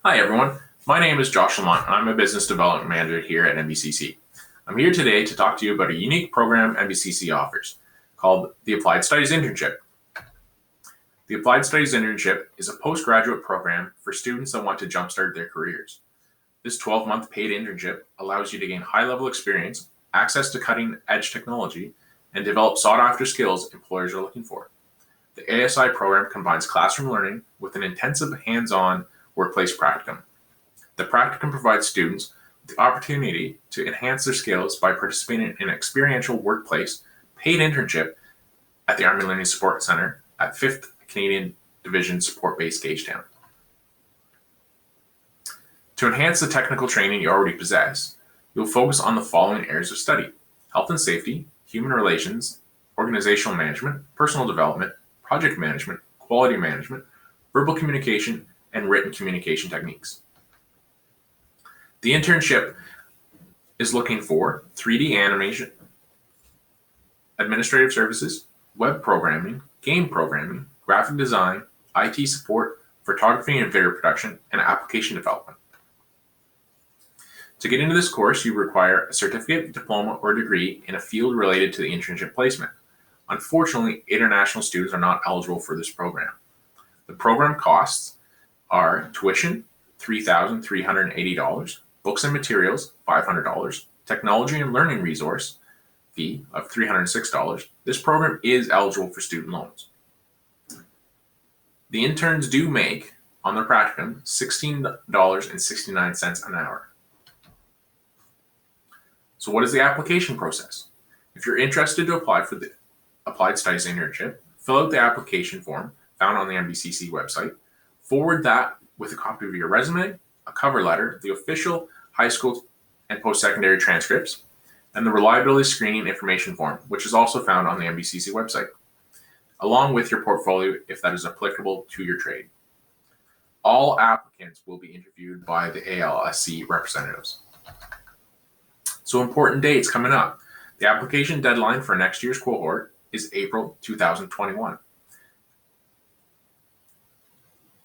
Hi everyone, my name is Josh Lamont and I'm a Business Development Manager here at NBCC. I'm here today to talk to you about a unique program NBCC offers called the Applied Studies Internship. The Applied Studies Internship is a postgraduate program for students that want to jumpstart their careers. This 12-month paid internship allows you to gain high-level experience, access to cutting-edge technology, and develop sought-after skills employers are looking for. The ASI program combines classroom learning with an intensive hands-on workplace practicum. The practicum provides students the opportunity to enhance their skills by participating in an experiential workplace paid internship at the Army Learning Support Centre at 5th Canadian Division Support Base Gagetown. To enhance the technical training you already possess, you'll focus on the following areas of study: health and safety, human relations, organizational management, personal development, project management, quality management, verbal communication, and written communication techniques. The internship is looking for 3D animation, administrative services, web programming, game programming, graphic design, IT support, photography and video production, and application development. To get into this course, you require a certificate, diploma, or degree in a field related to the internship placement. Unfortunately, international students are not eligible for this program. The program costs are tuition, $3,380, books and materials, $500, technology and learning resource fee of $306. This program is eligible for student loans. The interns do make, on their practicum, $16.69 an hour. So what is the application process? If you're interested to apply for the Applied Studies Internship, fill out the application form found on the NBCC website, forward that with a copy of your resume, a cover letter, the official high school and post-secondary transcripts, and the reliability screening information form, which is also found on the NBCC website, along with your portfolio if that is applicable to your trade. All applicants will be interviewed by the ALSC representatives. So important dates coming up. The application deadline for next year's cohort is April 2021.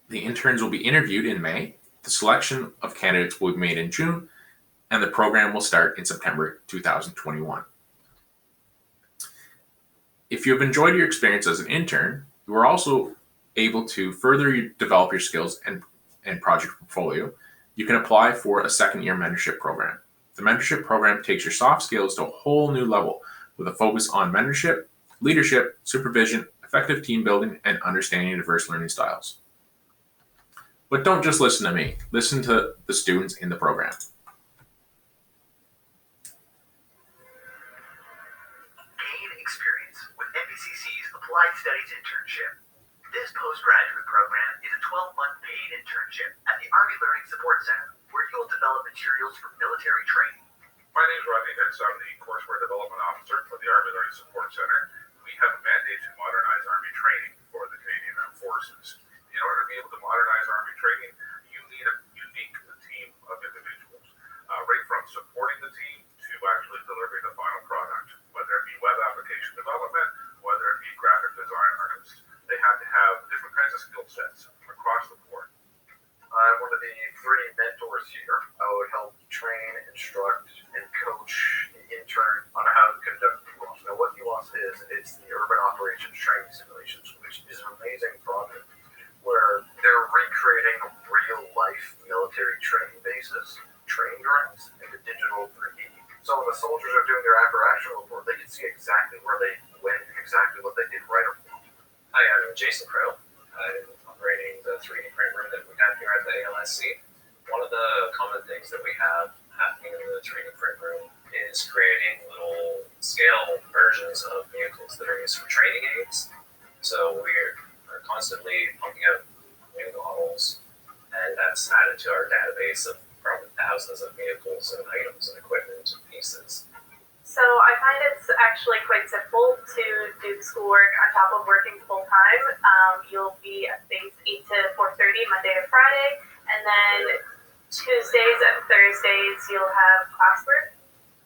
The interns will be interviewed in May, the selection of candidates will be made in June, and the program will start in September 2021. If you have enjoyed your experience as an intern, you are also able to further develop your skills and project portfolio. You can apply for a second-year mentorship program. The mentorship program takes your soft skills to a whole new level with a focus on mentorship, leadership, supervision, effective team building, and understanding diverse learning styles. But don't just listen to me. Listen to the students in the program. Gain experience with NBCC's Applied Studies Internship. This postgraduate program is a 12-month paid internship at the Army Learning Support Center, where you will develop materials for military training. My name is Rodney Hicks. I'm the Courseware Development Officer for the Army Learning Support Center. We have a mandate to modernize Army training for the Canadian Armed Forces. In order to be able to modernize Army training, you need a unique team of individuals, right from supporting the team to actually delivering the final product, whether it be web application development, whether it be graphic design artists. They have to have different kinds of skill sets across the board. I'm one of the 3 mentors here. I would help train, instruct, and coach the intern on how to conduct UOS. Now, what UOS is, it's the Urban Operations Training Simulations, which is an amazing project where they're recreating real-life military training bases, training grounds, into digital 3D. So when the soldiers are doing their after-action report, they can see exactly where they went, exactly what they did right or wrong. Hi, I'm Jason Crow. I'm operating the 3D print room that we have here at the ALSC. One of the common things that we have happening in the 3D print room is creating little scale versions of vehicles that are used for training aids. So we are constantly pumping out new models, and that's added to our database of probably thousands of vehicles and items and equipment and pieces. So I find it's actually quite simple to do the schoolwork on top of working full time. You'll be at base 8 to 4:30 Monday to Friday, and then Tuesdays and Thursdays you'll have classwork.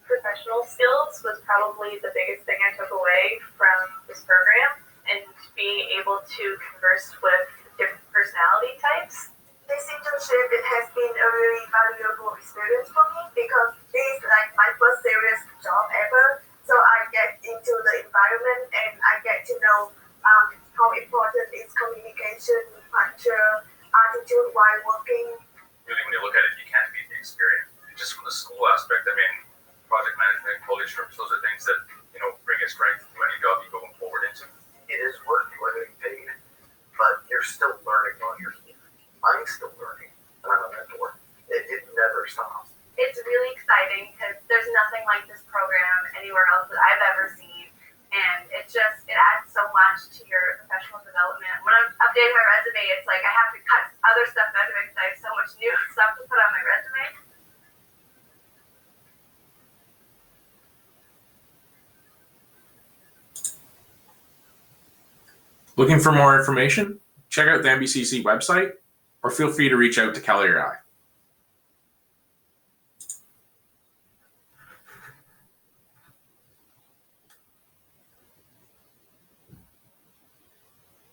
Professional skills was probably the biggest thing I took away from this program, and being able to converse with different personality types. This internship, it has been a really valuable experience for me because this is like my first serious job ever. So I get into the environment and I get to know how important is communication, culture, attitude while working. Really, when you look at it, you can't beat the experience. Just from the school aspect, I mean, project management, quality assurance, those are things that, bring a strength to any job you're going forward into. It is work, you are getting paid, but you're still learning while you're here. I'm still learning, and I'm a mentor. It never stops. It's really exciting because there's nothing like this program anywhere else that I've ever seen. And it adds so much to your professional development. When I'm updating my resume, it's like I have to cut other stuff out of it because I have so much new stuff to put on my resume. Looking for more information? Check out the NBCC website or feel free to reach out to Kelly or I.